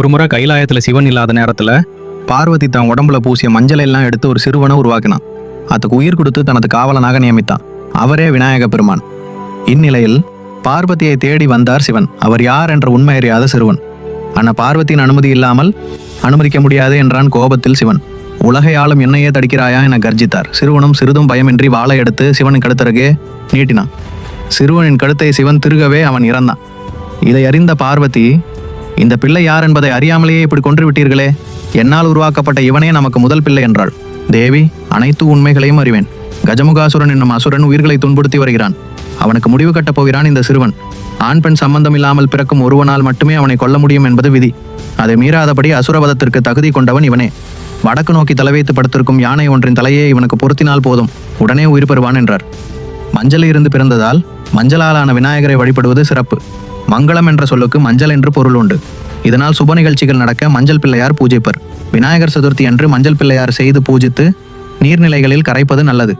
ஒருமுறை கைலாயத்தில் சிவன் இல்லாத நேரத்தில் பார்வதி தன் உடம்புல பூசிய மஞ்சள் எல்லாம் எடுத்து ஒரு சிறுவனை உருவாக்கினான். அதுக்கு உயிர் கொடுத்து தனது காவலனாக நியமித்தான். அவரே விநாயக பெருமான். இந்நிலையில் பார்வதியை தேடி வந்தார் சிவன். அவர் யார் என்ற உண்மை அறியாத சிறுவன். ஆனால் பார்வதியின் அனுமதி இல்லாமல் அனுமதிக்க முடியாது என்றான் கோபத்தில் சிவன். உலகை ஆளும் என்னையே தடுக்கிறாயா என கர்ஜித்தார். சிறுவனும் சிறிதும் பயமின்றி வாளை எடுத்து சிவனின் கழுத்தருகே நீட்டினான். சிறுவனின் கழுத்தை சிவன் திருகவே அவன் இறந்தான். இதை அறிந்த பார்வதி, இந்த பிள்ளை யார் என்பதை அறியாமலேயே இப்படி கொன்று விட்டீர்களே, என்னால் உருவாக்கப்பட்ட இவனே நமக்கு முதல் பிள்ளை என்றாள். தேவி, அனைத்து உண்மைகளையும் அறிவேன். கஜமுகாசுரன் என்னும் அசுரன் உயிர்களை துன்புறுத்தி வருகிறான். அவனுக்கு முடிவு கட்டப் போகிறான் இந்த சிறுவன். ஆண் பெண் சம்பந்தம் இல்லாமல் பிறக்கும் ஒருவனால் மட்டுமே அவனை கொல்ல முடியும் என்பது விதி. அதை மீறாதபடி அசுரவதத்திற்கு தகுதி கொண்டவன் இவனே. வடக்கு நோக்கி தலைவைத்து படுத்திருக்கும் யானை ஒன்றின் தலையே இவனுக்கு பொருத்தினால் போதும், உடனே உயிர் பெறுவான் என்றார். மஞ்சள் இருந்து பிறந்ததால் மஞ்சளாலான விநாயகரை வழிபடுவது சிறப்பு. மங்களம் என்ற சொல்லுக்கு மஞ்சள் என்று பொருள் உண்டு. இதனால் சுப நிகழ்ச்சிகள் நடக்க மஞ்சள் பிள்ளையார் பூஜைப்பர். விநாயகர் சதுர்த்தி அன்று மஞ்சள் பிள்ளையார் செய்து பூஜித்து நீர்நிலைகளில் கரைப்பது நல்லது.